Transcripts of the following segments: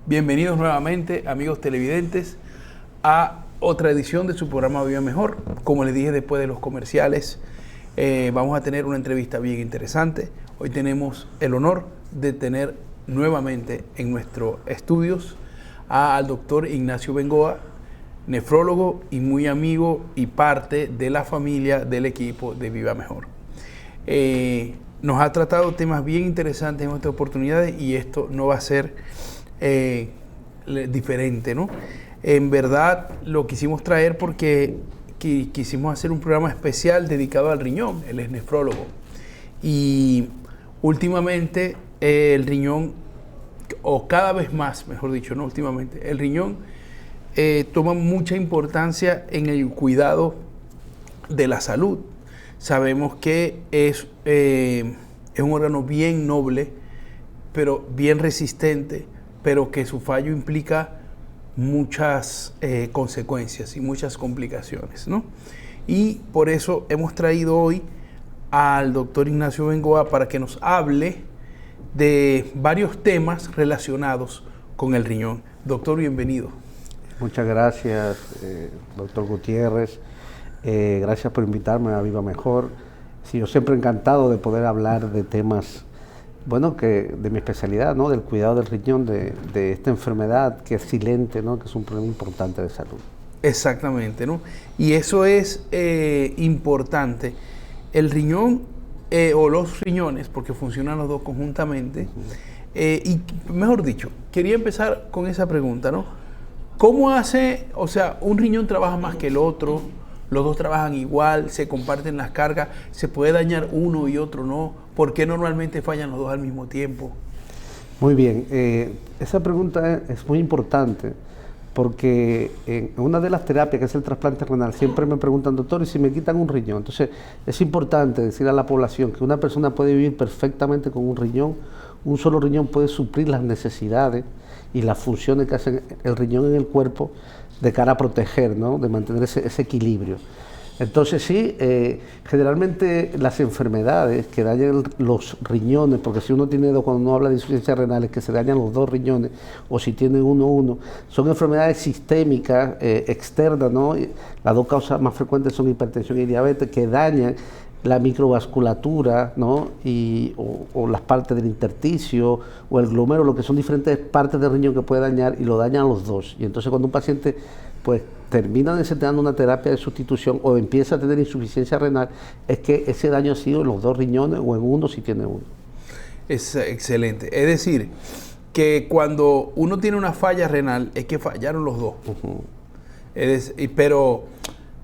Bienvenidos nuevamente, amigos televidentes, a otra edición de su programa Viva Mejor. Como les dije después de los comerciales, vamos a tener una entrevista bien interesante. Hoy tenemos el honor de tener nuevamente en nuestros estudios al doctor Ignacio Bengoa, nefrólogo y muy amigo y parte de la familia del equipo de Viva Mejor. Nos ha tratado temas bien interesantes en otras oportunidades y esto no va a ser diferente, ¿no? En verdad lo quisimos traer porque quisimos hacer un programa especial dedicado al riñón. Él es nefrólogo y últimamente el riñón, o cada vez más, mejor dicho, no últimamente, el riñón toma mucha importancia en el cuidado de la salud. Sabemos que es un órgano bien noble, pero bien resistente, pero que su fallo implica muchas consecuencias y muchas complicaciones, ¿no? Y por eso hemos traído hoy al doctor Ignacio Bengoa para que nos hable de varios temas relacionados con el riñón. Doctor, bienvenido. Muchas gracias, doctor Gutiérrez. Gracias por invitarme a Viva Mejor. Sí, yo siempre encantado de poder hablar de temas, bueno, que de mi especialidad, ¿no? Del cuidado del riñón, de esta enfermedad que es silente, ¿no? Que es un problema importante de salud. Exactamente, ¿no? Y eso es importante. El riñón o los riñones, porque funcionan los dos conjuntamente, y mejor dicho, quería empezar con esa pregunta, ¿no? ¿Cómo hace, o sea, un riñón trabaja más que el otro? Los dos trabajan igual, se comparten las cargas, se puede dañar uno y otro no. ¿Por qué normalmente fallan los dos al mismo tiempo? Muy bien, esa pregunta es muy importante porque en una de las terapias, que es el trasplante renal, siempre me preguntan, doctor, ¿y si me quitan un riñón? Entonces es importante decir a la población que una persona puede vivir perfectamente con un riñón. Un solo riñón puede suplir las necesidades y las funciones que hace el riñón en el cuerpo de cara a proteger, ¿no? De mantener ese equilibrio. Entonces sí, generalmente las enfermedades que dañan los riñones, porque si uno tiene dos, cuando uno habla de insuficiencia renal, es que se dañan los dos riñones, o si tiene uno, son enfermedades sistémicas, externas, ¿no? Las dos causas más frecuentes son hipertensión y diabetes, que dañan la microvasculatura, ¿no? o las partes del intersticio o el glomérulo, lo que son diferentes partes del riñón que puede dañar, y lo dañan los dos. Y entonces cuando un paciente pues termina necesitando una terapia de sustitución o empieza a tener insuficiencia renal, es que ese daño ha sido en los dos riñones o en uno si tiene uno. Es excelente. Es decir, que cuando uno tiene una falla renal es que fallaron los dos. Pero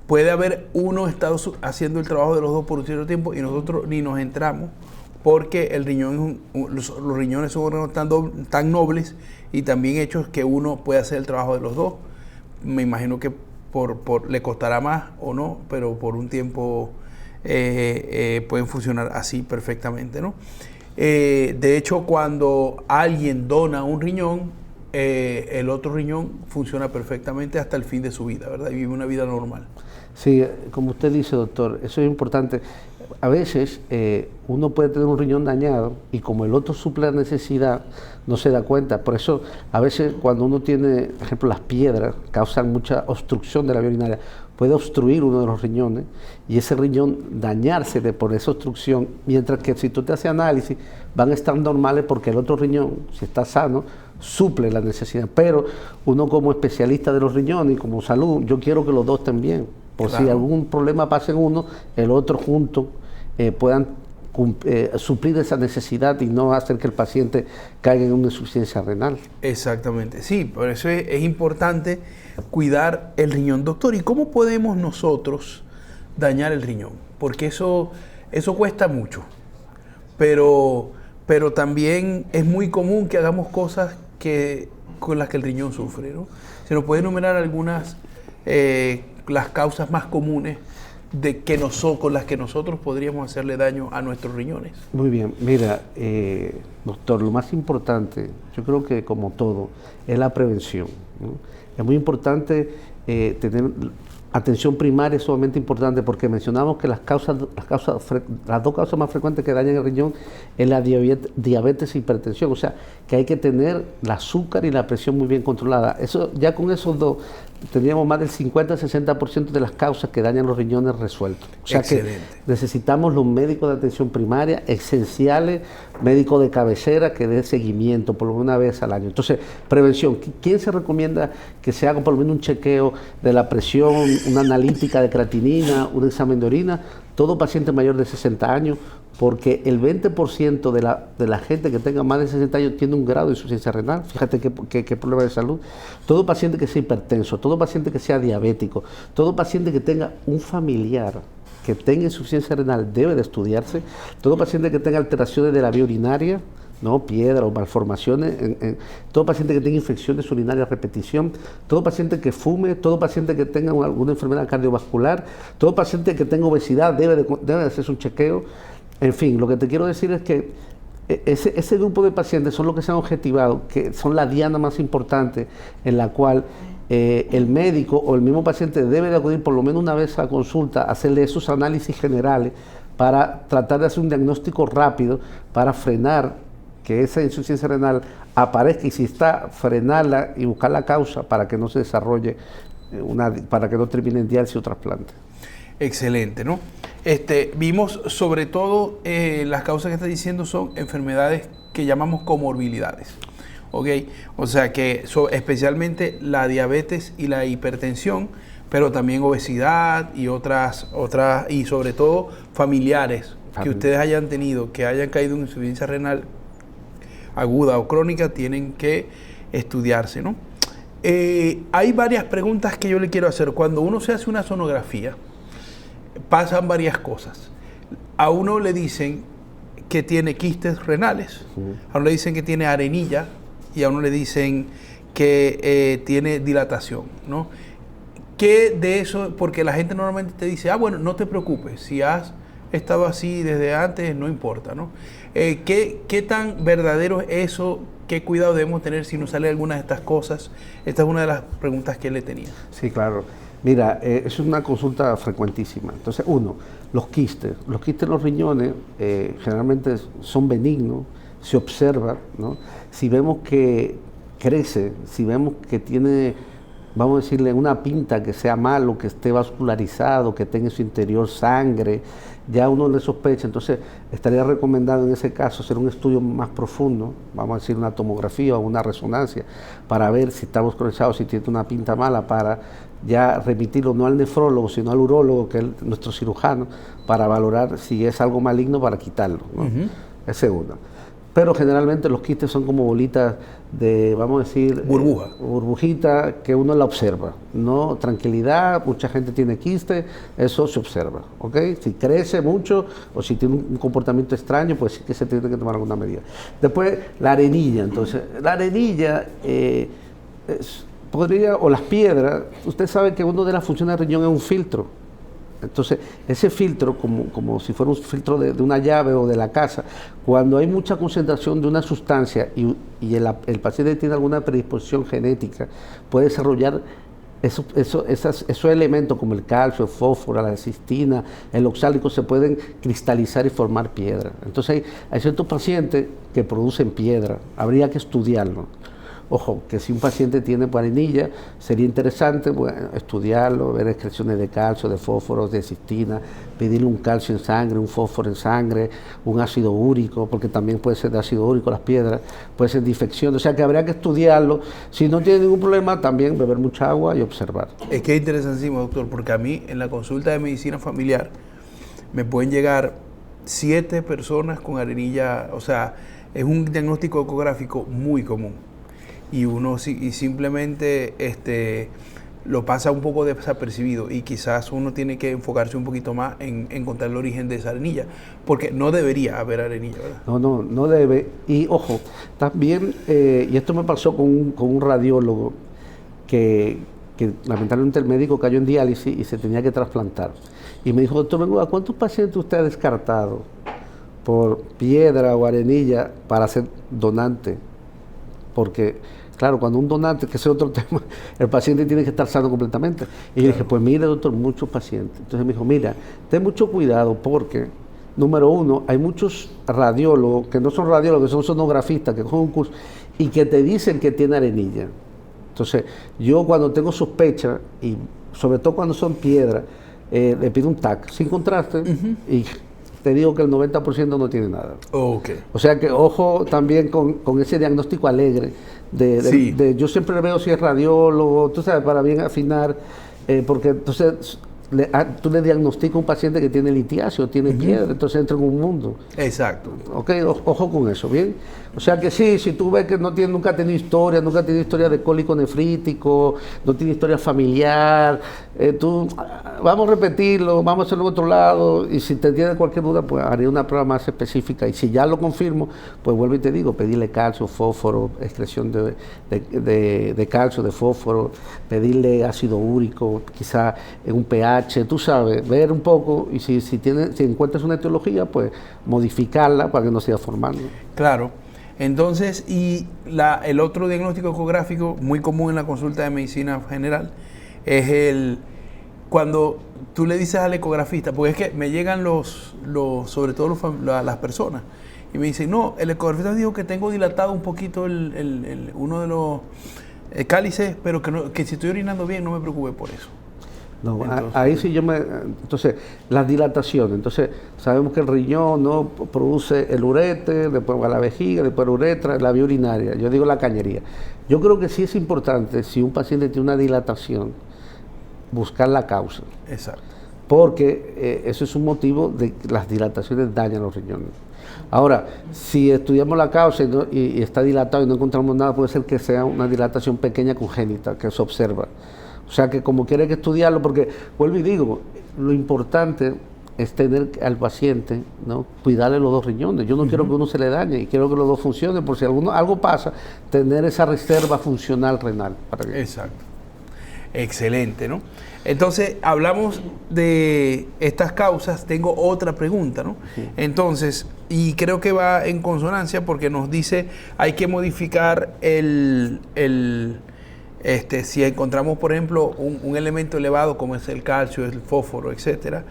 puede haber uno estado haciendo el trabajo de los dos por un cierto tiempo y nosotros ni nos entramos, porque el riñón los riñones son órganos tan nobles y también hechos que uno puede hacer el trabajo de los dos. Me imagino que le costará más o no, pero por un tiempo pueden funcionar así perfectamente, ¿no? De hecho, cuando alguien dona un riñón, el otro riñón funciona perfectamente hasta el fin de su vida, ¿verdad? Y vive una vida normal. Sí, como usted dice, doctor, eso es importante. A veces uno puede tener un riñón dañado y como el otro suple la necesidad, no se da cuenta. Por eso, a veces cuando uno tiene, por ejemplo, las piedras causan mucha obstrucción de la vía urinaria, puede obstruir uno de los riñones y ese riñón dañarse por esa obstrucción, mientras que si tú te haces análisis, van a estar normales porque el otro riñón, si está sano, suple la necesidad. Pero uno como especialista de los riñones y como salud, yo quiero que los dos estén bien. Por claro. Si algún problema pasa en uno, el otro junto puedan suplir esa necesidad y no hacer que el paciente caiga en una insuficiencia renal. Exactamente, sí, por eso es importante cuidar el riñón. Doctor, ¿y cómo podemos nosotros dañar el riñón? Porque eso cuesta mucho, pero también es muy común que hagamos cosas con las que el riñón sufre, ¿no? Se nos puede enumerar algunas las causas más comunes con las que nosotros podríamos hacerle daño a nuestros riñones. Muy bien, mira, doctor, lo más importante, yo creo que como todo, es la prevención, ¿no? Es muy importante tener atención primaria es sumamente importante porque mencionamos que las dos causas más frecuentes que dañan el riñón es la diabetes e hipertensión, o sea, que hay que tener el azúcar y la presión muy bien controlada. Eso, ya con esos dos tendríamos más del 50-60% de las causas que dañan los riñones resueltos. O sea que necesitamos los médicos de atención primaria esenciales, médicos de cabecera que den seguimiento por lo menos una vez al año. Entonces, prevención. ¿Quién se recomienda que se haga por lo menos un chequeo de la presión, una analítica de creatinina, un examen de orina? Todo paciente mayor de 60 años, porque el 20% de la gente que tenga más de 60 años tiene un grado de insuficiencia renal. Fíjate qué problema de salud. Todo paciente que sea hipertenso, todo paciente que sea diabético, todo paciente que tenga un familiar que tenga insuficiencia renal debe de estudiarse. Todo paciente que tenga alteraciones de la vía urinaria, ¿no? Piedra o malformaciones, todo paciente que tenga infecciones urinarias a repetición, todo paciente que fume, todo paciente que tenga alguna enfermedad cardiovascular, todo paciente que tenga obesidad debe de hacerse un chequeo. En fin, lo que te quiero decir es que ese grupo de pacientes son los que se han objetivado, que son la diana más importante en la cual el médico o el mismo paciente debe de acudir por lo menos una vez a consulta, hacerle esos análisis generales para tratar de hacer un diagnóstico rápido para frenar que esa insuficiencia renal aparezca, y si está, frenarla y buscar la causa para que no se desarrolle, para que no termine en diálisis o trasplante. Excelente, ¿no? Vimos sobre todo las causas que estás diciendo son enfermedades que llamamos comorbilidades, ¿ok? O sea que especialmente la diabetes y la hipertensión, pero también obesidad y otras y sobre todo familiares que ustedes hayan tenido, que hayan caído en insuficiencia renal aguda o crónica, tienen que estudiarse, ¿no? Hay varias preguntas que yo le quiero hacer. Cuando uno se hace una sonografía, pasan varias cosas. A uno le dicen que tiene quistes renales, a uno le dicen que tiene arenilla y a uno le dicen que tiene dilatación, ¿no? ¿Qué de eso? Porque la gente normalmente te dice, bueno, no te preocupes, si has estado así desde antes, no importa, ¿no? ¿Qué tan verdadero es eso? ¿Qué cuidado debemos tener si nos sale alguna de estas cosas? Esta es una de las preguntas que él le tenía. Sí, claro. Mira, es una consulta frecuentísima. Entonces, los quistes en los riñones generalmente son benignos, se observan, ¿no? Si vemos que crece, si vemos que tiene, vamos a decirle, una pinta que sea malo, que esté vascularizado, que tenga en su interior sangre, ya uno le sospecha. Entonces estaría recomendado en ese caso hacer un estudio más profundo, vamos a decir una tomografía o una resonancia, para ver si está vascularizado, si tiene una pinta mala, para ya remitirlo no al nefrólogo, sino al urólogo, que es nuestro cirujano, para valorar si es algo maligno para quitarlo, ¿no? Es segunda. Pero generalmente los quistes son como bolitas de, vamos a decir, burbujita, que uno la observa, ¿no? Tranquilidad, mucha gente tiene quiste, eso se observa, ¿ok? Si crece mucho o si tiene un comportamiento extraño, pues sí que se tiene que tomar alguna medida. Después, la arenilla. Entonces, la arenilla o las piedras, usted sabe que una de las funciones del riñón es un filtro. Entonces, ese filtro, como si fuera un filtro de una llave o de la casa, cuando hay mucha concentración de una sustancia y el paciente tiene alguna predisposición genética, puede desarrollar esos elementos como el calcio, el fósforo, la cistina, el oxálico, se pueden cristalizar y formar piedra. Entonces, hay ciertos pacientes que producen piedra, habría que estudiarlo. Ojo, que si un paciente tiene arenilla, sería interesante, bueno, estudiarlo, ver excreciones de calcio, de fósforo, de cistina, pedirle un calcio en sangre, un fósforo en sangre, un ácido úrico, porque también puede ser de ácido úrico las piedras, puede ser de infección, o sea que habría que estudiarlo. Si no tiene ningún problema, también beber mucha agua y observar. Es que es interesantísimo, doctor, porque a mí en la consulta de medicina familiar me pueden llegar 7 personas con arenilla, o sea, es un diagnóstico ecográfico muy común. Y uno simplemente lo pasa un poco desapercibido, y quizás uno tiene que enfocarse un poquito más en encontrar el origen de esa arenilla, porque no debería haber arenilla, ¿verdad? No debe. Y ojo, también, y esto me pasó con un radiólogo que lamentablemente el médico cayó en diálisis y se tenía que trasplantar. Y me dijo, doctor Bengoa, ¿cuántos pacientes usted ha descartado por piedra o arenilla para ser donante? Porque Claro, cuando un donante, que ese es otro tema, el paciente tiene que estar sano completamente. Y yo dije, pues mire, doctor, muchos pacientes. Entonces me dijo, mira, ten mucho cuidado porque, número uno, hay muchos radiólogos, que no son radiólogos, que son sonografistas, que cogen un curso, y que te dicen que tiene arenilla. Entonces, yo cuando tengo sospecha, y sobre todo cuando son piedras, le pido un TAC sin contraste y te digo que el 90% no tiene nada. Okay. O sea que ojo también con ese diagnóstico alegre yo siempre veo si es radiólogo, tú sabes, para bien afinar, porque entonces tú le diagnosticas a un paciente que tiene litiasis, tiene piedra, entonces entra en un mundo. Exacto. Ok, ojo con eso, ¿bien? O sea que sí, si tú ves que nunca ha tenido historia de cólico nefrítico, no tiene historia familiar, vamos a repetirlo, vamos a hacerlo en otro lado, y si te tiene cualquier duda, pues haré una prueba más específica, y si ya lo confirmo, pues vuelvo y te digo, pedirle calcio, fósforo, excreción de calcio, de fósforo, pedirle ácido úrico, quizá en un pH, tú sabes, ver un poco, y si encuentras una etiología, pues modificarla para que no siga formando. Claro. Entonces, y el otro diagnóstico ecográfico muy común en la consulta de medicina general es cuando tú le dices al ecografista, porque es que me llegan sobre todo las personas, y me dicen, no, el ecografista dijo que tengo dilatado un poquito uno de los cálices, pero que si estoy orinando bien no me preocupe por eso. No, ahí sí entonces, las dilataciones, entonces sabemos que el riñón no produce el urete, después va a la vejiga, después la uretra, la vía urinaria, yo digo la cañería. Yo creo que sí es importante, si un paciente tiene una dilatación, buscar la causa. Exacto. Porque eso es un motivo de que las dilataciones dañan los riñones. Ahora, si estudiamos la causa y está dilatado y no encontramos nada, puede ser que sea una dilatación pequeña congénita, que se observa. O sea que como quiere que estudiarlo, porque vuelvo y digo, lo importante es tener al paciente, ¿no?, cuidarle los dos riñones. Yo no quiero que uno se le dañe y quiero que los dos funcionen, por si algo pasa, tener esa reserva funcional renal. Exacto. Excelente, ¿no? Entonces, hablamos de estas causas. Tengo otra pregunta, ¿no? Entonces, y creo que va en consonancia porque nos dice hay que modificar si encontramos, por ejemplo, un elemento elevado como es el calcio, el fósforo, etcétera.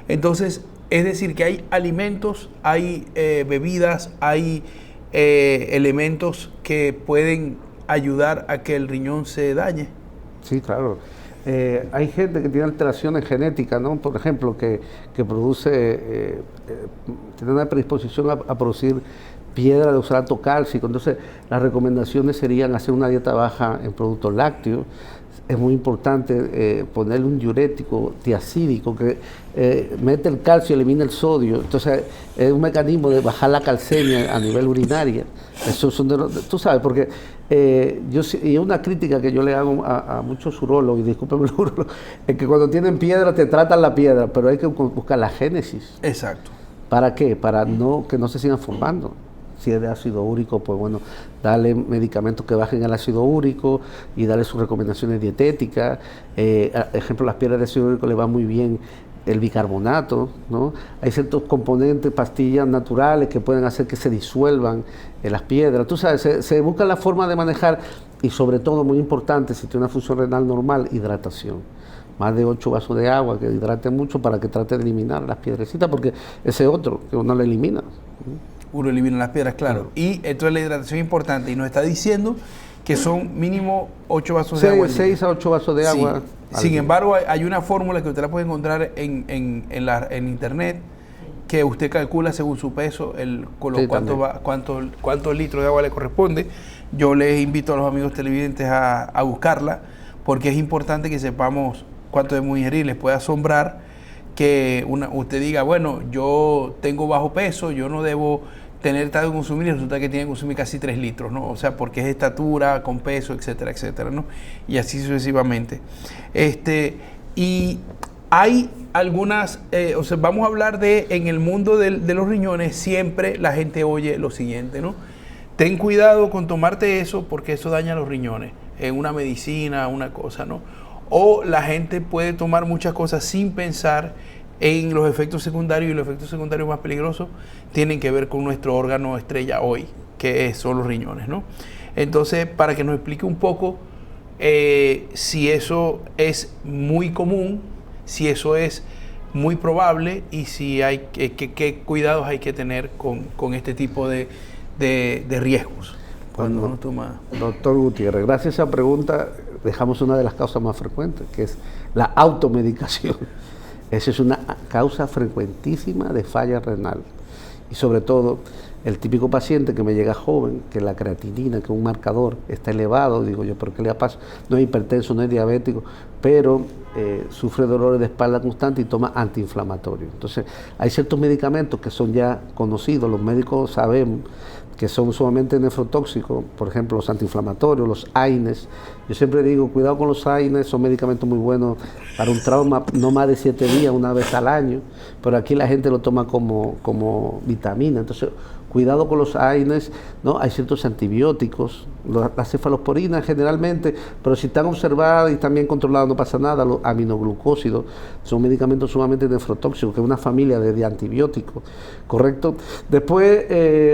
Entonces, es decir, que hay alimentos, hay bebidas, hay elementos que pueden ayudar a que el riñón se dañe. Sí, claro. Hay gente que tiene alteraciones genéticas, ¿no? Por ejemplo, que produce, tiene una predisposición a producir piedra de oxalato cálcico. Entonces, las recomendaciones serían hacer una dieta baja en productos lácteos. Es muy importante ponerle un diurético tiacídico que mete el calcio y elimina el sodio. Entonces, es un mecanismo de bajar la calcemia a nivel urinaria. Eso tú sabes, porque y una crítica que yo le hago a muchos urólogos, y discúlpeme los urólogos, es que cuando tienen piedra te tratan la piedra, pero hay que buscar la génesis. Exacto. ¿Para qué? Para que no se sigan formando. Si es de ácido úrico, pues bueno, darle medicamentos que bajen el ácido úrico y darle sus recomendaciones dietéticas. Ejemplo, las piedras de ácido úrico le va muy bien el bicarbonato, ¿no? Hay ciertos componentes, pastillas naturales que pueden hacer que se disuelvan las piedras. Tú sabes, se busca la forma de manejar y sobre todo, muy importante, si tiene una función renal normal, hidratación. Más de 8 vasos de agua, que hidrate mucho para que trate de eliminar las piedrecitas, porque ese otro que uno le elimina. Uno elimina las piedras, claro. Y entonces la hidratación es importante y nos está diciendo que son mínimo 8 vasos de agua. 6 a 8 vasos de agua. Sin embargo, hay una fórmula que usted la puede encontrar en internet, que usted calcula según su peso cuántos litros de agua le corresponde. Yo les invito a los amigos televidentes a buscarla, porque es importante que sepamos cuánto debemos ingerir. Les puede asombrar que usted diga, bueno, yo tengo bajo peso, yo no debo tener tanto que consumir, y resulta que tiene que consumir casi 3 litros, ¿no? O sea, porque es estatura, con peso, etcétera, etcétera, ¿no? Y así sucesivamente. Y hay algunas, vamos a hablar en el mundo de los riñones, siempre la gente oye lo siguiente, ¿no? Ten cuidado con tomarte eso porque eso daña los riñones, en una medicina, una cosa, ¿no? O la gente puede tomar muchas cosas sin pensar en los efectos secundarios, y los efectos secundarios más peligrosos tienen que ver con nuestro órgano estrella hoy, que son los riñones, ¿no? Entonces, para que nos explique un poco si eso es muy común, si eso es muy probable y si hay qué cuidados hay que tener con este tipo de riesgos cuando Bueno, uno toma. doctor Gutiérrez, gracias a esa pregunta dejamos una de las causas más frecuentes, que es la automedicación. Esa es una causa frecuentísima de falla renal. Y sobre todo, el típico paciente que me llega joven, que la creatinina, que es un marcador, está elevado, digo yo, ¿pero qué le pasa? No es hipertenso, no es diabético, pero sufre dolores de espalda constante y toma antiinflamatorios. Entonces, hay ciertos medicamentos que son ya conocidos, los médicos sabemos que son sumamente nefrotóxicos, por ejemplo, los antiinflamatorios, los AINES. Yo siempre digo, cuidado con los AINES, son medicamentos muy buenos para un trauma, no más de 7 días, una vez al año, pero aquí la gente lo toma como vitamina. Entonces, cuidado con los AINES, ¿no? Hay ciertos antibióticos, las cefalosporinas generalmente, pero si están observadas y están bien controladas no pasa nada. Los aminoglucósidos son medicamentos sumamente nefrotóxicos, que es una familia de antibióticos, ¿correcto? Después,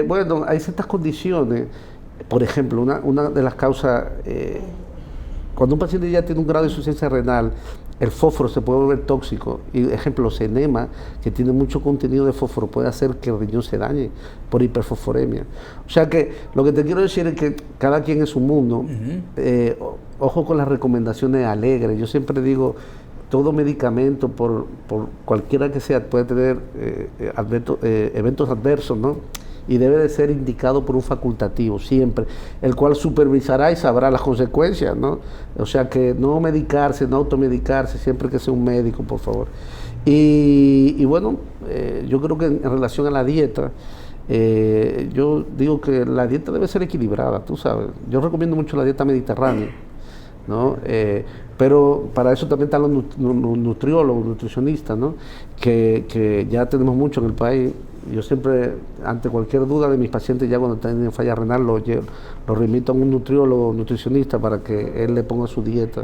bueno, hay ciertas condiciones, por ejemplo, una de las causas, cuando un paciente ya tiene un grado de insuficiencia renal, el fósforo se puede volver tóxico. Y, ejemplo, los enemas, que tienen mucho contenido de fósforo, puede hacer que el riñón se dañe por hiperfosforemia. O sea que lo que te quiero decir es que cada quien es un mundo. Ojo con las recomendaciones alegres. Yo siempre digo, todo medicamento, por cualquiera que sea, puede tener eventos adversos, ¿no? Y debe de ser indicado por un facultativo siempre, el cual supervisará y sabrá las consecuencias, ¿no? O sea que no medicarse, no automedicarse, siempre que sea un médico, por favor. Y bueno, yo creo que en relación a la dieta, yo digo que la dieta debe ser equilibrada, tú sabes. Yo recomiendo mucho la dieta mediterránea, ¿no? Pero para eso también están los nutriólogos, nutricionistas, ¿no? Que ya tenemos mucho en el país. Yo siempre, ante cualquier duda de mis pacientes, ya cuando tienen falla renal, los remito a un nutriólogo, nutricionista, para que él le ponga su dieta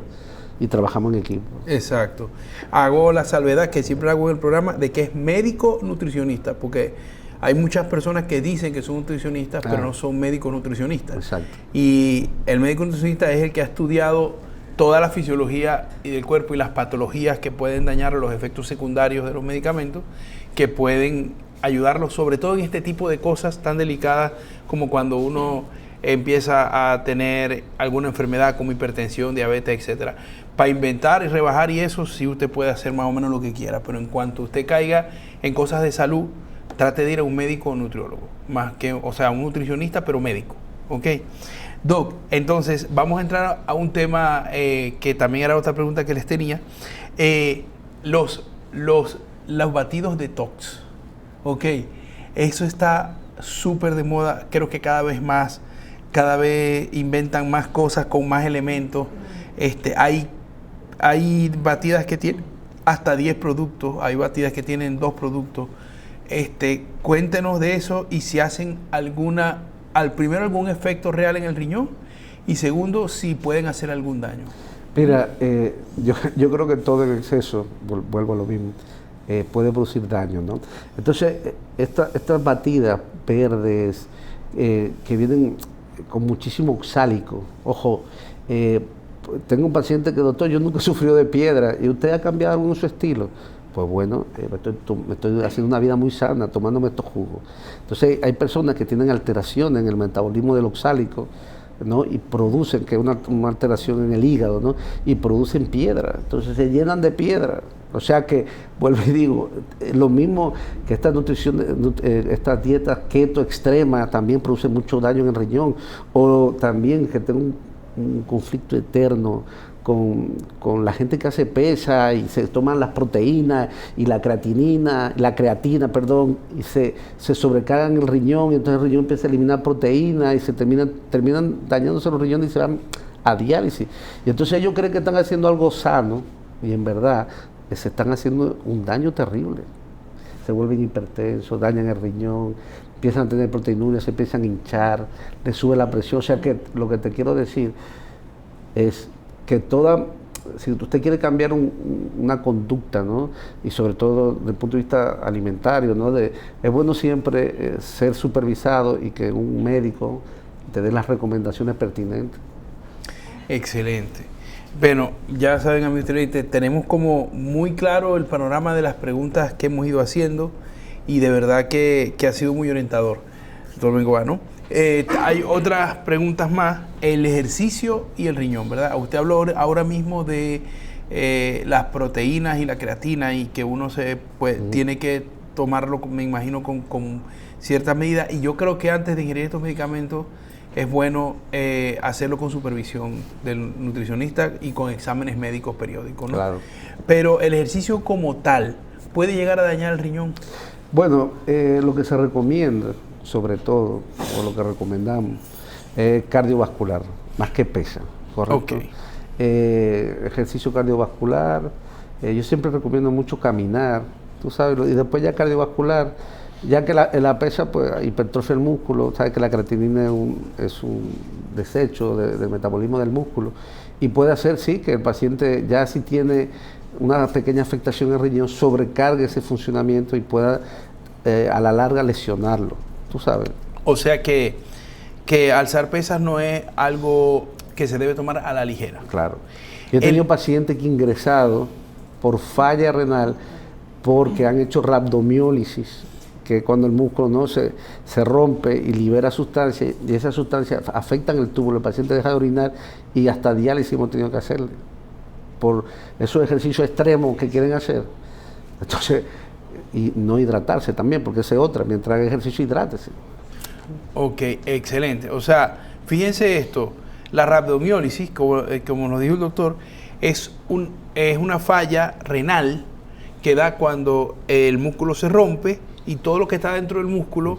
y trabajamos en equipo. Exacto. Hago la salvedad que siempre hago en el programa de que es médico nutricionista, porque hay muchas personas que dicen que son nutricionistas, pero no son médicos nutricionistas. Exacto. Y el médico nutricionista es el que ha estudiado toda la fisiología y del cuerpo y las patologías que pueden dañar los efectos secundarios de los medicamentos, que pueden ayudarlos, sobre todo en este tipo de cosas tan delicadas como cuando uno empieza a tener alguna enfermedad como hipertensión, diabetes, etcétera. Para inventar y rebajar y eso sí usted puede hacer más o menos lo que quiera, pero en cuanto usted caiga en cosas de salud, trate de ir a un médico o nutriólogo, más que, o sea, un nutricionista, pero médico, ¿ok? Doc, entonces vamos a entrar a un tema que también era otra pregunta que les tenía. Los batidos detox, ¿ok? Eso está súper de moda, creo que cada vez inventan más cosas con más elementos. Hay batidas que tienen hasta 10 productos, hay batidas que tienen 2 productos. Cuéntenos de eso y si hacen primero algún efecto real en el riñón y segundo, si pueden hacer algún daño. Mira, yo creo que todo en exceso, vuelvo a lo mismo, puede producir daño, ¿no? Entonces, estas batidas verdes que vienen con muchísimo oxálico, ojo, tengo un paciente que, doctor, yo nunca he sufrido de piedra, ¿y usted ha cambiado algo en su estilo? Pues bueno, me estoy haciendo una vida muy sana tomándome estos jugos. Entonces hay personas que tienen alteraciones en el metabolismo del oxálico, ¿no? Y producen, que es una alteración en el hígado, ¿no? Y producen piedra, entonces se llenan de piedra. O sea que, vuelvo y digo, lo mismo que esta nutrición, estas dietas keto extremas también producen mucho daño en el riñón, o también que tengo un conflicto eterno con la gente que hace pesa y se toman las proteínas y la creatina, y se sobrecargan el riñón, y entonces el riñón empieza a eliminar proteínas y se terminan dañándose los riñones y se van a diálisis. Y entonces ellos creen que están haciendo algo sano y en verdad se están haciendo un daño terrible. Se vuelven hipertensos, dañan el riñón, empiezan a tener proteinuria, se empiezan a hinchar, les sube la presión. O sea que lo que te quiero decir es que si usted quiere cambiar una conducta, ¿no? Y sobre todo desde el punto de vista alimentario, ¿no? Es bueno siempre ser supervisado y que un médico te dé las recomendaciones pertinentes. Excelente. Bueno, ya saben, amigos televidentes, tenemos como muy claro el panorama de las preguntas que hemos ido haciendo y de verdad que ha sido muy orientador, doctor Bengoa, ¿no? Hay otras preguntas más, el ejercicio y el riñón, ¿verdad? Usted habló ahora mismo de las proteínas y la creatina y que uno tiene que tomarlo, me imagino, con cierta medida, y yo creo que antes de ingerir estos medicamentos es bueno hacerlo con supervisión del nutricionista y con exámenes médicos periódicos, ¿no? Claro. Pero el ejercicio como tal puede llegar a dañar el riñón. Bueno, lo que se recomienda, sobre todo, o lo que recomendamos, es cardiovascular, más que pesa, ¿correcto? Okay. Ejercicio cardiovascular, yo siempre recomiendo mucho caminar, tú sabes, y después ya cardiovascular, ya que la pesa pues hipertrofia el músculo, sabes que la creatinina es un desecho de metabolismo del músculo, y puede hacer, sí, que el paciente ya si tiene una pequeña afectación en el riñón, sobrecargue ese funcionamiento y pueda a la larga lesionarlo, tú sabes. O sea que alzar pesas no es algo que se debe tomar a la ligera. Claro. Yo he tenido pacientes que ingresado por falla renal porque han hecho rhabdomiólisis, que cuando el músculo no se rompe y libera sustancias, y esas sustancias afectan el túbulo, el paciente deja de orinar y hasta diálisis hemos tenido que hacerle por esos ejercicios extremos que quieren hacer. Entonces, y no hidratarse también, porque esa es otra, mientras haga ejercicio hidrátese. Ok, excelente. O sea, fíjense esto, la rhabdomiólisis, como nos dijo el doctor, es una falla renal que da cuando el músculo se rompe y todo lo que está dentro del músculo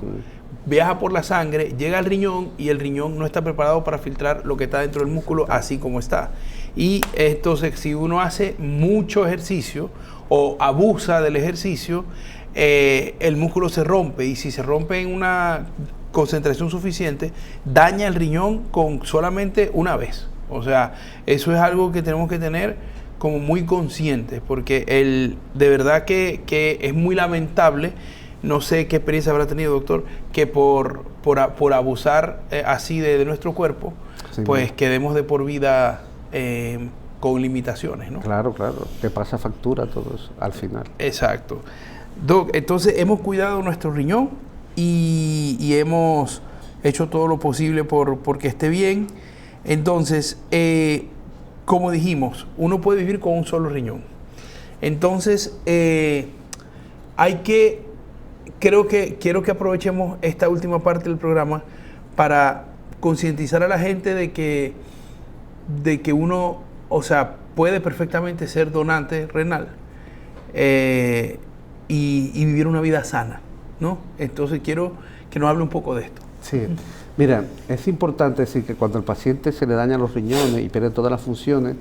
viaja por la sangre, llega al riñón y el riñón no está preparado para filtrar lo que está dentro del músculo así como está. Y entonces si uno hace mucho ejercicio o abusa del ejercicio, el músculo se rompe, y si se rompe en una concentración suficiente, daña el riñón con solamente una vez. O sea, eso es algo que tenemos que tener como muy conscientes, porque de verdad que es muy lamentable. No sé qué experiencia habrá tenido, doctor, que por abusar así de nuestro cuerpo, sí, pues quedemos de por vida con limitaciones, ¿no? Claro, claro, que pasa factura todo eso al final. Exacto. Doc, entonces hemos cuidado nuestro riñón y hemos hecho todo lo posible porque esté bien. Entonces, como dijimos, uno puede vivir con un solo riñón. Entonces, quiero que aprovechemos esta última parte del programa para concientizar a la gente de que uno, o sea, puede perfectamente ser donante renal y vivir una vida sana, ¿no? Entonces quiero que nos hable un poco de esto. Sí, mira, es importante decir que cuando al paciente se le dañan los riñones y pierde todas las funciones,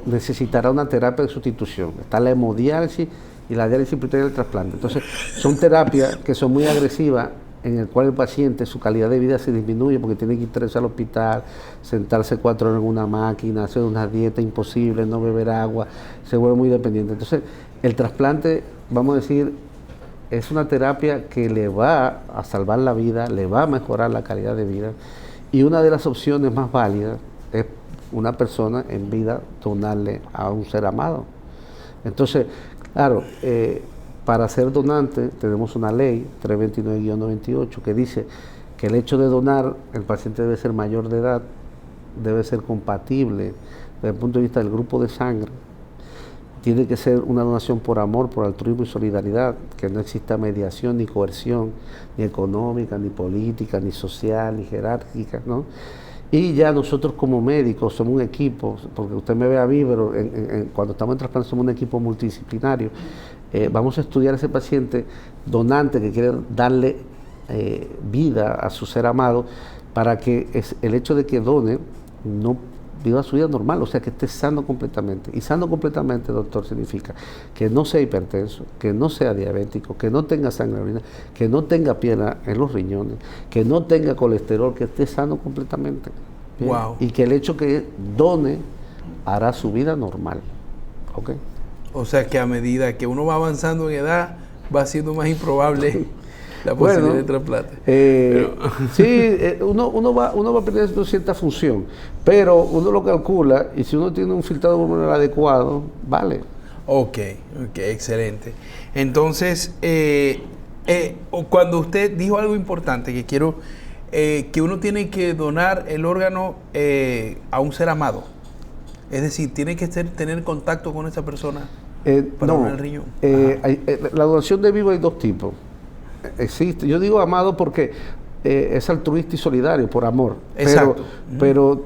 necesitará una terapia de sustitución. Está la hemodiálisis y la diálisis peritoneal del trasplante. Entonces, son terapias que son muy agresivas, en el cual el paciente, su calidad de vida se disminuye porque tiene que irse al hospital, sentarse 4 horas en una máquina, hacer una dieta imposible, no beber agua, se vuelve muy dependiente. Entonces, el trasplante, vamos a decir, es una terapia que le va a salvar la vida, le va a mejorar la calidad de vida, y una de las opciones más válidas es una persona en vida donarle a un ser amado. Entonces, claro, para ser donante tenemos una ley 329-98 que dice que el hecho de donar, el paciente debe ser mayor de edad, debe ser compatible desde el punto de vista del grupo de sangre, tiene que ser una donación por amor, por altruismo y solidaridad, que no exista mediación ni coerción, ni económica, ni política, ni social, ni jerárquica, ¿no? Y ya nosotros como médicos somos un equipo, porque usted me ve a mí, pero cuando estamos en trasplante somos un equipo multidisciplinario. Vamos a estudiar a ese paciente donante que quiere darle vida a su ser amado, para que el hecho de que done no viva su vida normal, o sea, que esté sano completamente. Y sano completamente, doctor, significa que no sea hipertenso, que no sea diabético, que no tenga sangre en la orina, que no tenga piedra en los riñones, que no tenga colesterol, que esté sano completamente. Wow. Y que el hecho que done hará su vida normal. ¿Ok? O sea, que a medida que uno va avanzando en edad, va siendo más improbable la posibilidad de trasplante. Sí, uno va perdiendo cierta función, pero uno lo calcula y si uno tiene un filtrado pulmonar adecuado, vale. Ok, excelente. Entonces, cuando usted dijo algo importante que quiero, que uno tiene que donar el órgano a un ser amado. Es decir, tiene que tener contacto con esa persona para donar el riñón. La donación de vivo hay dos tipos. Existe, yo digo amado porque es altruista y solidario, por amor. Exacto. Pero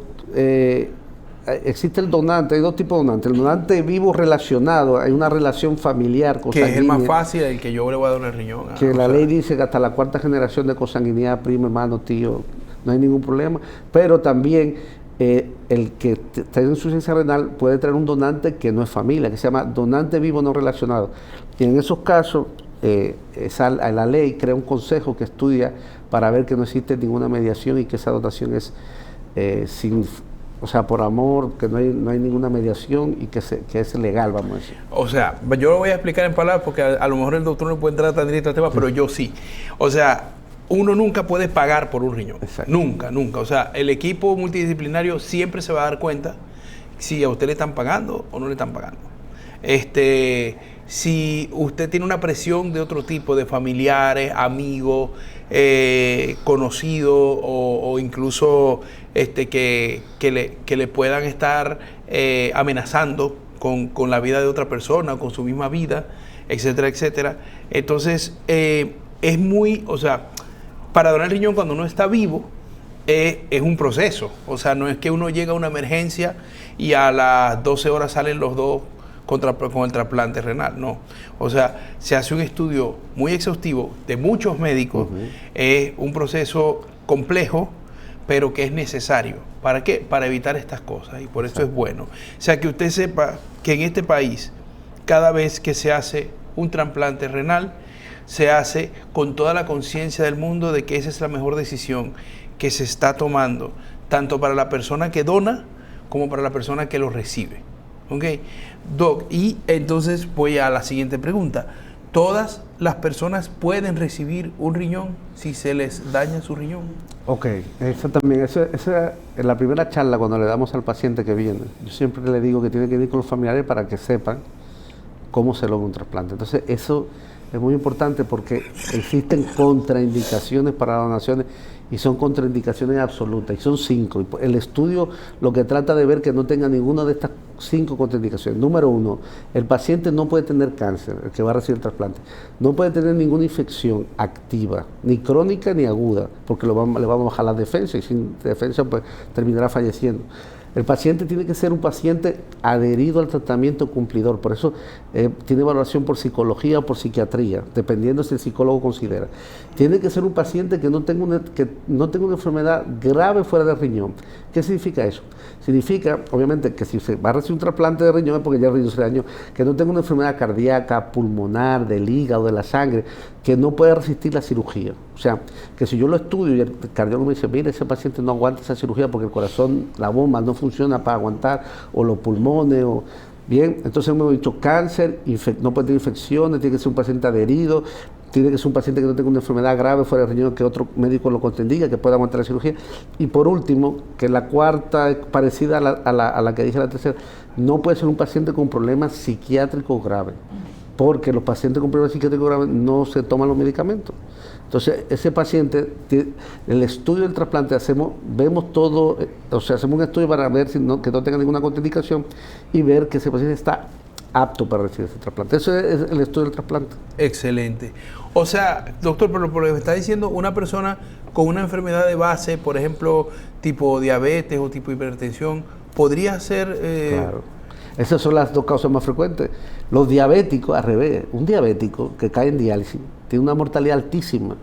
existe el donante, hay dos tipos de donantes. El donante vivo relacionado, hay una relación familiar consanguínea. Que es el más fácil, el que yo le voy a donar el riñón. Que la ley dice que hasta la cuarta generación de consanguinidad, primo, hermano, tío, no hay ningún problema. Pero también el que tiene insuficiencia renal puede traer un donante que no es familia, que se llama donante vivo no relacionado. Y en esos casos, la ley crea un consejo que estudia para ver que no existe ninguna mediación y que esa donación es por amor, que no hay ninguna mediación y que es legal, vamos a decir. O sea, yo lo voy a explicar en palabras porque a lo mejor el doctor no puede entrar tan directo al tema, pero yo sí. O sea, uno nunca puede pagar por un riñón. Exacto. Nunca. O sea, el equipo multidisciplinario siempre se va a dar cuenta si a usted le están pagando o no le están pagando. Si usted tiene una presión de otro tipo, de familiares, amigos, conocidos o incluso que le puedan estar amenazando con la vida de otra persona o con su misma vida, etcétera, etcétera. Entonces, es muy, o sea, para donar el riñón cuando uno está vivo, es un proceso. O sea, no es que uno llega a una emergencia y a las 12 horas salen los dos con el trasplante renal, no. O sea, se hace un estudio muy exhaustivo de muchos médicos, es un proceso complejo, pero que es necesario. ¿Para qué? Para evitar estas cosas, y por eso es bueno. O sea, que usted sepa que en este país, cada vez que se hace un trasplante renal, se hace con toda la conciencia del mundo de que esa es la mejor decisión que se está tomando, tanto para la persona que dona, como para la persona que lo recibe. ¿Ok? Doc, y entonces voy a la siguiente pregunta. ¿Todas las personas pueden recibir un riñón si se les daña su riñón? Ok, eso también, esa es la primera charla cuando le damos al paciente que viene. Yo siempre le digo que tiene que ir con los familiares para que sepan cómo se logra un trasplante. Entonces, eso es muy importante porque existen contraindicaciones para donaciones y son contraindicaciones absolutas, y son 5. El estudio lo que trata de ver que no tenga ninguna de estas 5 contraindicaciones. Número 1, el paciente no puede tener cáncer, el que va a recibir el trasplante. No puede tener ninguna infección activa, ni crónica ni aguda, porque le vamos a bajar la defensa, y sin defensa pues terminará falleciendo. El paciente tiene que ser un paciente adherido al tratamiento cumplidor, por eso tiene evaluación por psicología o por psiquiatría, dependiendo si el psicólogo considera. Tiene que ser un paciente que no tenga una enfermedad grave fuera del riñón. ¿Qué significa eso? Significa, obviamente, que si se va a recibir un trasplante de riñón es porque ya el riñón se dañó, que no tenga una enfermedad cardíaca, pulmonar, del hígado, de la sangre, que no pueda resistir la cirugía. O sea, que si yo lo estudio y el cardiólogo me dice, mire, ese paciente no aguanta esa cirugía porque el corazón, la bomba no funciona para aguantar, o los pulmones, o... Bien, entonces hemos dicho cáncer, no puede tener infecciones, tiene que ser un paciente adherido, tiene que ser un paciente que no tenga una enfermedad grave fuera del riñón, que otro médico lo contraindica, que pueda aguantar la cirugía. Y por último, que la cuarta es parecida a la que dije la tercera, no puede ser un paciente con problemas psiquiátricos graves, porque los pacientes con problemas psiquiátricos graves no se toman los medicamentos. Entonces, ese paciente, el estudio del trasplante vemos todo, o sea, hacemos un estudio para ver que no tenga ninguna contraindicación y ver que ese paciente está apto para recibir ese trasplante. Eso es el estudio del trasplante. Excelente. O sea, doctor, pero por lo que me está diciendo, una persona con una enfermedad de base, por ejemplo, tipo diabetes o tipo hipertensión, podría ser... Claro. Esas son las dos causas más frecuentes. Los diabéticos, al revés, un diabético que cae en diálisis tiene una mortalidad altísima.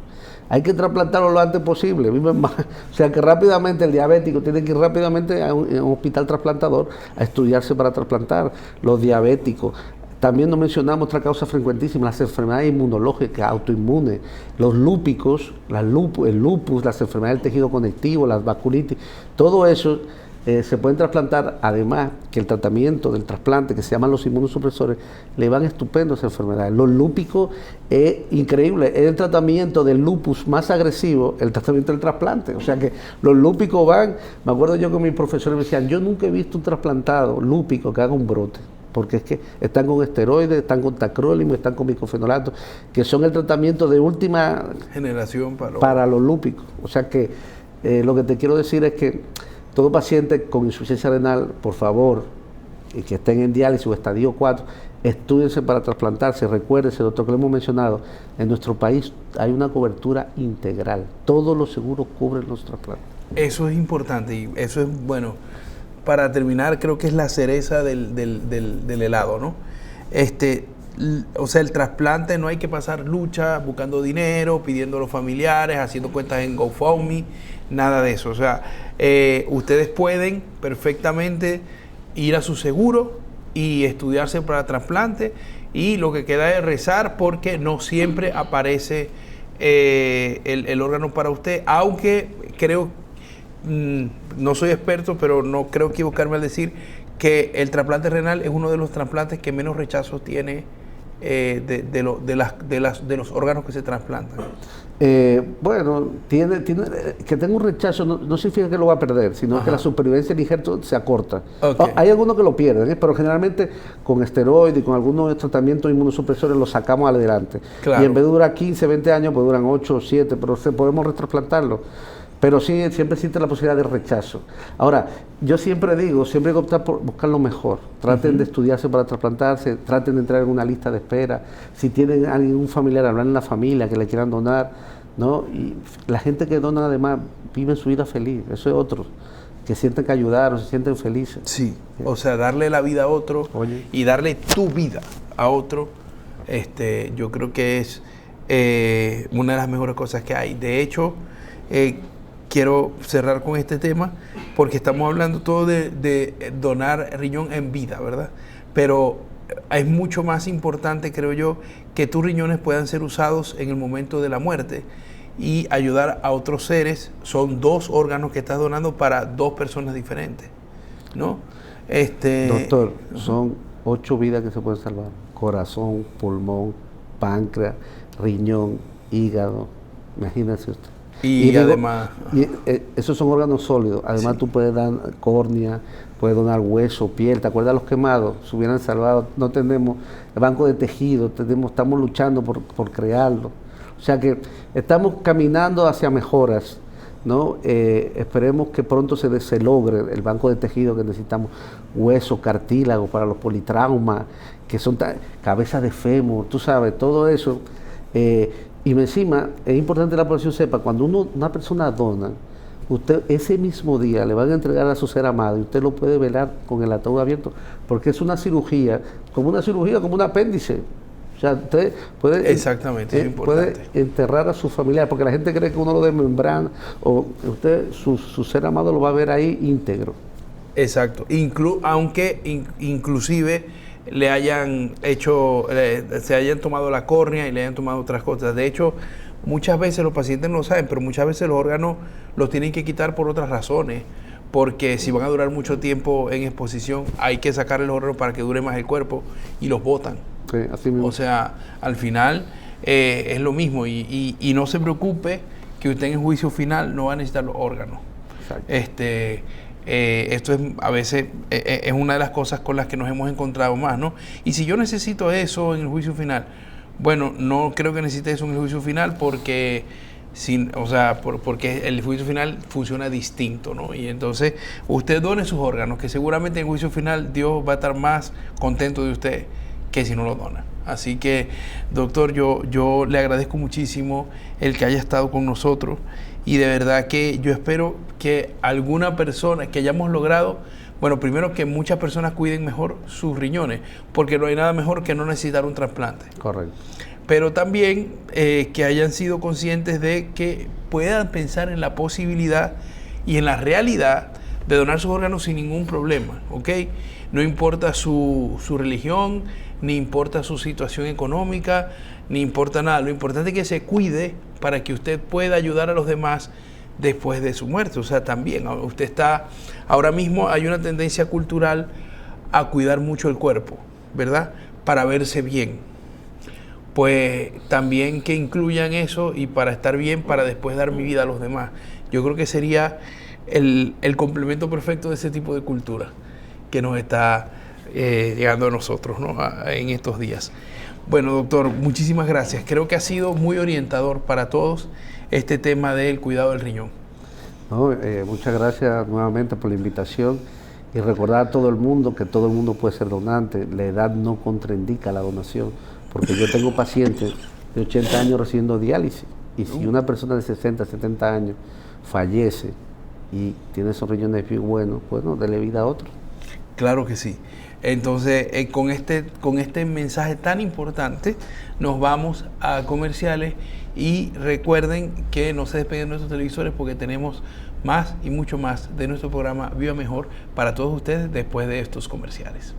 Hay que trasplantarlo lo antes posible, viven más. O sea que rápidamente el diabético tiene que ir rápidamente a un hospital trasplantador a estudiarse para trasplantar. Los diabéticos. También nos mencionamos otra causa frecuentísima, las enfermedades inmunológicas, autoinmunes, los lúpicos, el lupus, las enfermedades del tejido conectivo, las vasculitis, todo eso se pueden trasplantar, además que el tratamiento del trasplante, que se llaman los inmunosupresores, le van estupendo a esa enfermedad. Los lúpicos es increíble, es el tratamiento del lupus más agresivo, el tratamiento del trasplante. O sea que los lúpicos van, me acuerdo yo que mis profesores me decían, yo nunca he visto un trasplantado lúpico que haga un brote, porque es que están con esteroides, están con tacrolimus, están con micofenolato, que son el tratamiento de última generación para los lúpicos. O sea que lo que te quiero decir es que todo paciente con insuficiencia renal, por favor, y que estén en diálisis o estadio 4, estúdiense para trasplantarse. Recuérdense, doctor, que lo hemos mencionado, en nuestro país hay una cobertura integral. Todos los seguros cubren los trasplantes. Eso es importante y eso es, bueno, para terminar, creo que es la cereza del helado, ¿no? O sea, el trasplante no hay que pasar lucha buscando dinero, pidiendo a los familiares, haciendo cuentas en GoFundMe, nada de eso. O sea, ustedes pueden perfectamente ir a su seguro y estudiarse para trasplante, y lo que queda es rezar porque no siempre aparece el órgano para usted, aunque creo, no soy experto, pero no creo equivocarme al decir que el trasplante renal es uno de los trasplantes que menos rechazo tiene de los órganos que se trasplantan. Bueno, tiene que tenga un rechazo no significa que lo va a perder, sino que la supervivencia del injerto se acorta. Okay. Hay algunos que lo pierden, pero generalmente con esteroides y con algunos tratamientos inmunosupresores los sacamos adelante. Claro. Y en vez de durar 15, 20 años, pues duran 8 o 7, pero podemos retrasplantarlo. Pero sí, siempre existe la posibilidad de rechazo. Ahora, yo siempre digo, siempre hay que optar por buscar lo mejor. Traten de estudiarse para trasplantarse, traten de entrar en una lista de espera. Si tienen algún familiar, hablar en la familia que le quieran donar, ¿no? Y la gente que dona además vive su vida feliz, eso es otro. Que sienten que ayudaron, se sienten felices. Sí, o sea, darle la vida a otro. Oye. Y darle tu vida a otro, yo creo que es una de las mejores cosas que hay. De hecho, quiero cerrar con este tema porque estamos hablando todo de donar riñón en vida, ¿verdad? Pero es mucho más importante, creo yo, que tus riñones puedan ser usados en el momento de la muerte y ayudar a otros seres. Son 2 órganos que estás donando para 2 personas diferentes, ¿no? Doctor, son 8 vidas que se pueden salvar: corazón, pulmón, páncreas, riñón, hígado. Imagínese usted. Y además... esos son órganos sólidos. Además, sí, tú puedes dar córnea, puedes donar hueso, piel. ¿Te acuerdas los quemados? Se hubieran salvado. No tenemos el banco de tejido, estamos luchando por crearlo. O sea que estamos caminando hacia mejoras, ¿no? Esperemos que pronto se logre el banco de tejido que necesitamos. Hueso, cartílago para los politraumas, que son cabezas de fémur, tú sabes, todo eso. Y encima, es importante que la población sepa, cuando una persona dona, usted ese mismo día le van a entregar a su ser amado y usted lo puede velar con el ataúd abierto, porque es una cirugía, como un apéndice. O sea, usted puede, exactamente, es importante, puede enterrar a su familiar, porque la gente cree que uno lo desmembran, o usted, su ser amado lo va a ver ahí íntegro. Exacto, aunque inclusive le hayan se hayan tomado la córnea y le hayan tomado otras cosas. De hecho, muchas veces los pacientes no lo saben, pero muchas veces los órganos los tienen que quitar por otras razones, porque si van a durar mucho tiempo en exposición, hay que sacarle los órganos para que dure más el cuerpo y los botan. Sí, así mismo. O sea, al final es lo mismo, y no se preocupe que usted en el juicio final no va a necesitar los órganos. Exacto. Esto es a veces es una de las cosas con las que nos hemos encontrado más, ¿no? Y si yo necesito eso en el juicio final, bueno, no creo que necesite eso en el juicio final porque porque el juicio final funciona distinto, ¿no? Y entonces usted done sus órganos, que seguramente en el juicio final Dios va a estar más contento de usted que si no lo dona. Así que, doctor, yo le agradezco muchísimo el que haya estado con nosotros, y de verdad que yo espero que alguna persona, que hayamos logrado, bueno, primero que muchas personas cuiden mejor sus riñones, porque no hay nada mejor que no necesitar un trasplante. Correcto. Pero también que hayan sido conscientes de que puedan pensar en la posibilidad y en la realidad de donar sus órganos sin ningún problema, ¿ok? No importa su religión, ni importa su situación económica, ni importa nada. Lo importante es que se cuide para que usted pueda ayudar a los demás después de su muerte. O sea, también usted está, ahora mismo hay una tendencia cultural a cuidar mucho el cuerpo, ¿verdad? Para verse bien. Pues también que incluyan eso y para estar bien, para después dar mi vida a los demás. Yo creo que sería el complemento perfecto de ese tipo de cultura que nos está llegando a nosotros, ¿no? En estos días. Bueno, doctor, muchísimas gracias. Creo que ha sido muy orientador para todos este tema del cuidado del riñón. No, muchas gracias nuevamente por la invitación y recordar a todo el mundo que todo el mundo puede ser donante. La edad no contraindica la donación, porque yo tengo pacientes de 80 años recibiendo diálisis y si una persona de 60, 70 años fallece y tiene esos riñones bien buenos, bueno, dele vida a otro. Claro que sí. Entonces, con este mensaje tan importante, nos vamos a comerciales y recuerden que no se despeguen de nuestros televisores porque tenemos más y mucho más de nuestro programa Viva Mejor para todos ustedes después de estos comerciales.